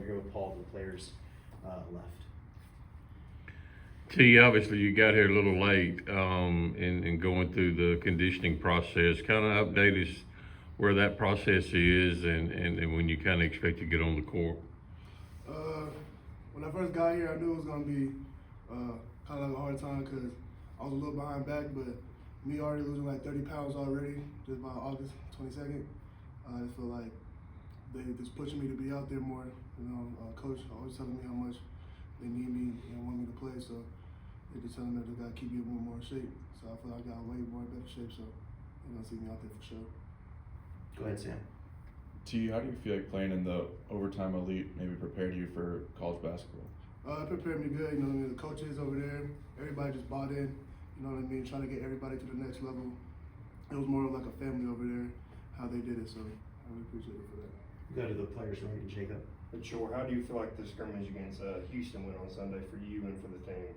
over here with Paul, the players left. T, obviously you got here a little late in going through the conditioning process. Kind of update us where that process is and when you kind of expect to get on the court. When I first got here, I knew it was going to be kind of like a hard time because I was a little behind back, but me already losing like 30 pounds already just by August 22nd, I just feel like they just pushing me to be out there more. You know, coach always telling me how much they need me and want me to play, so they're just telling me that they got to keep me in more shape. So I feel like I got way more better shape, so they're going to see me out there for sure. Go ahead, Sam. T, how do you feel like playing in the overtime elite maybe prepared you for college basketball? It prepared me good, you know what I mean? The coaches over there, everybody just bought in, you know what I mean? Trying to get everybody to the next level. It was more like a family over there, how they did it, so I really appreciate it for that. Go to the players right, Jacob. Achor, how do you feel like the scrimmage against Houston went on Sunday for you and for the team?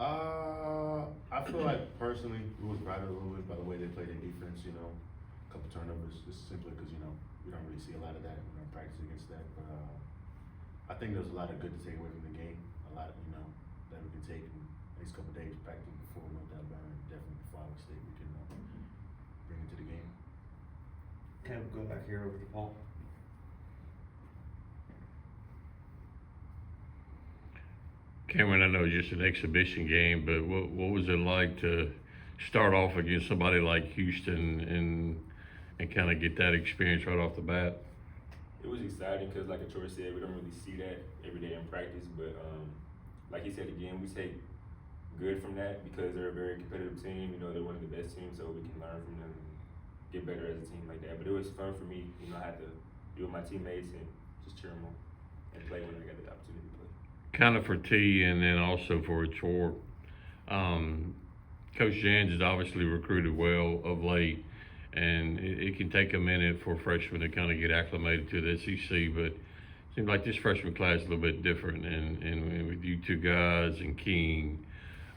I feel like personally we was rattled a little bit by the way they played their defense, you know, a couple turnovers, just simply because, you know, we don't really see a lot of that. We don't practice against that, but I think there's a lot of good to take away from the game, a lot, you know, that we can take in the next couple of days practicing before, no doubt about it, definitely before Iowa State we can bring it to the game. Okay, we'll go back here over to Paul. Cameren, I know it's just an exhibition game, but what was it like to start off against somebody like Houston and kind of get that experience right off the bat? It was exciting because, like Achor said, we don't really see that every day in practice. But like he said again, we take good from that because they're a very competitive team. You know, they're one of the best teams, so we can learn from them and get better as a team like that. But it was fun for me. You know, I had to be with my teammates and just cheer them on and play when I got the opportunity to play. Kind of for T and then also for Achor. Coach Jans has obviously recruited well of late, and it can take a minute for freshmen to kind of get acclimated to the SEC, but it seems like this freshman class is a little bit different, and with you two guys and King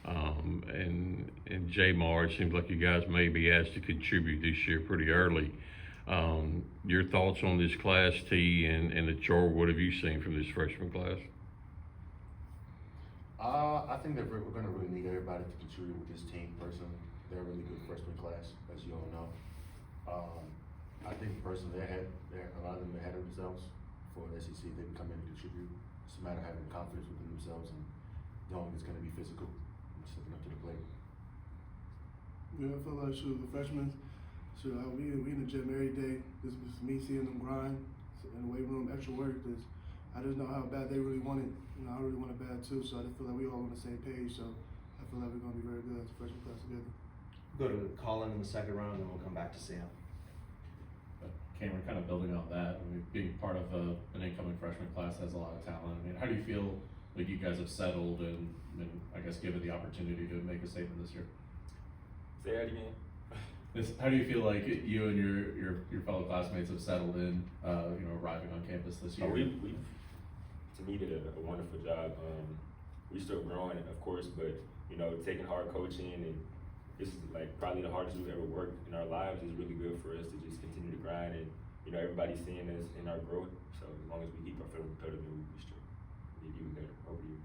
and Jamar, it seems like you guys may be asked to contribute this year pretty early. Your thoughts on this class, T, and Achor, what have you seen from this freshman class? I think that we're going to really need everybody to contribute with this team personally. They're a really good freshman class, as you all know. I think personally they're a lot of them ahead of themselves for the SEC. They can come in and contribute. It's a matter of having confidence within themselves and knowing it's going to be physical and stepping up to the plate. Yeah, I feel like the freshmen, we in the gym every day. This is me seeing them grind in the weight room, extra work. I just know how bad they really want it. You know, I really want it bad too, so I just feel like we all on the same page. So I feel like we're going to be very good as a freshman class together. We'll go to Colin in the second round, and then we'll come back to Sam. Cameren, kind of building on that, I mean, being part of an incoming freshman class has a lot of talent. I mean, how do you feel like you guys have settled and I guess given the opportunity to make a statement this year? Say that again. How do you feel like you and your fellow classmates have settled in, you know, arriving on campus this year? We've to me did a wonderful job. We still growing, of course, but you know, taking hard coaching and this is like probably the hardest we've ever worked in our lives is really good for us to just continue to grind and you know everybody's seeing us in our growth. So as long as we keep our foot on the pedal, then we'll be straight. We'll be even better over you.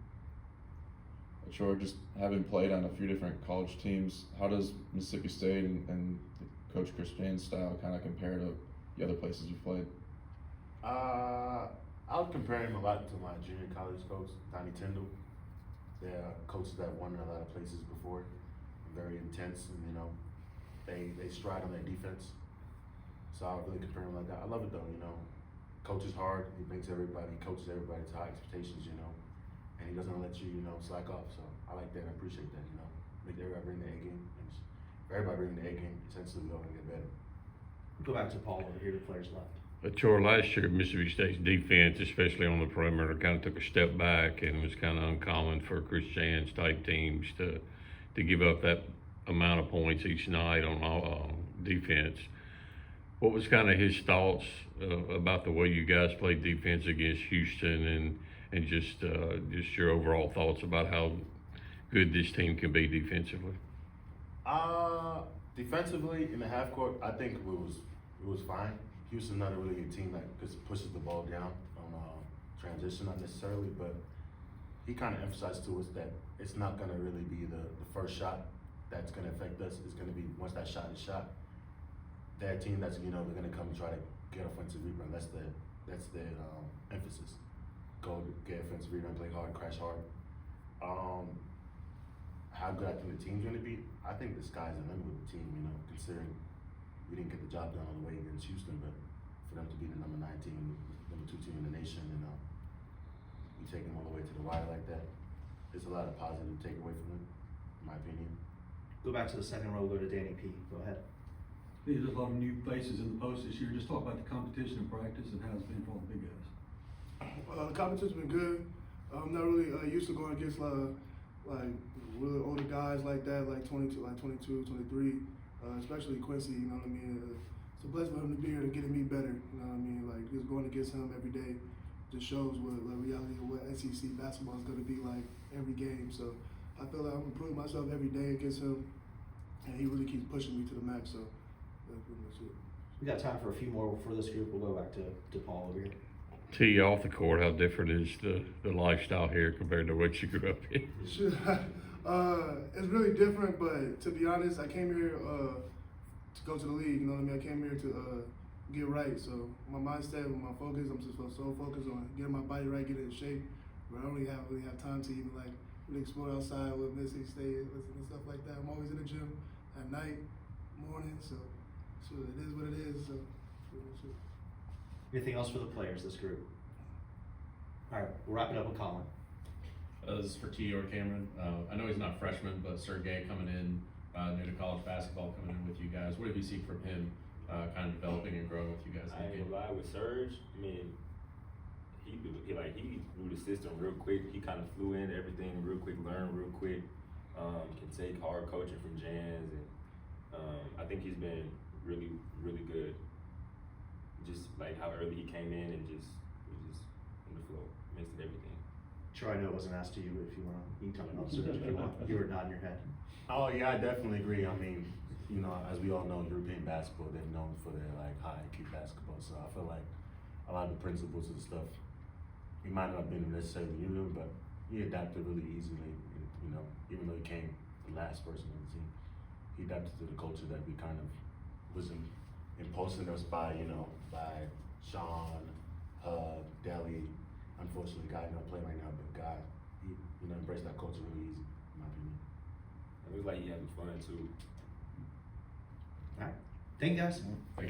Sure, just having played on a few different college teams, how does Mississippi State and Coach Chris Jans' style kind of compare to the other places you've played? I would compare him a lot to my junior college coach, Donnie Tyndall. They're coaches that won in a lot of places before, very intense, and you know, they stride on their defense. So I would really compare him like that. I love it though, you know. Coaches hard, he coaches everybody to high expectations, you know. And he doesn't let you, you know, slack off. So I like that. I appreciate that, you know. Make everybody bring the A game. And if everybody bring the A game, essentially we all gonna get better. Go back to Paul over here, the players left. Achor, last year Mississippi State's defense, especially on the perimeter, kind of took a step back, and it was kind of uncommon for Chris Jans type teams to give up that amount of points each night on defense. What was kind of his thoughts about the way you guys played defense against Houston, and just your overall thoughts about how good this team can be defensively? Defensively in the half court, I think it was fine. Houston not a really good team that just pushes the ball down on transition, not necessarily, but he kind of emphasized to us that it's not going to really be the first shot that's going to affect us. It's going to be once that shot is shot, that team that's, you know, they're going to come and try to get offensive rebound. That's the emphasis. Go get offensive rebound, play hard, crash hard. How good I think the team's going to be, I think the sky's the limit with the team, you know, considering we didn't get the job done all the way against Houston, but for them to be the number 9 team, number 2 team in the nation, you know, we take them all the way to the wire like that. There's a lot of positive to take away from it, in my opinion. Go back to the second row, go to Danny P. Go ahead. There's a lot of new faces in the post this year. Just talk about the competition in practice and how it's been for all the big guys. The competition's been good. I'm not really used to going against like really older guys like that, like 22, 23, especially Quincy. You know what I mean? It's a blessing for him to be here to getting me better. You know what I mean? Like just going against him every day just shows what reality of what SEC basketball is going to be like every game. So I feel like I'm improving myself every day against him, and he really keeps pushing me to the max. So that's pretty much it. We got time for a few more for this group. We'll go back to Paul over here. Tee off the court, how different is the lifestyle here compared to what you grew up in? Sure. It's really different, but to be honest, I came here to go to the league. You know what I mean? I came here to get right. So my mindset, my focus, I'm just so focused on getting my body right, getting in shape. But I don't really have time to even like really explore outside with Mississippi State and stuff like that. I'm always in the gym at night, morning. So it is what it is. So pretty much it. Anything else for the players, this group? All right, we'll wrap it up with Colin. This is for T or Cameren. I know he's not a freshman, but Sergey coming in, new to college basketball, coming in with you guys. What have you seen from him, kind of developing and growing with you guys? I ain't gonna lie, with Serge, I mean, he knew the system real quick. He kind of flew in everything real quick, learned real quick. Can take hard coaching from Jans, and I think he's been really, really good. Just like how early he came in and was just in the flow, mixed everything. Troy, I know it wasn't asked to you, but if you want to, you can talk about Serge if you want. You were nodding your head. Oh yeah, I definitely agree. I mean, you know, as we all know, European basketball, they're known for their like high IQ basketball. So I feel like a lot of the principles and stuff, he might not have been necessarily new to him, but he adapted really easily. You know, even though he came the last person on the team, he adapted to the culture that we kind of wasn't imposing us by, you know, by Sean, Deli. Unfortunately, Guy not playing right now, but Guy, he, you know, embraced that culture really easy, in my opinion. It was like he having fun too. All right. Thank you, guys. Thanks.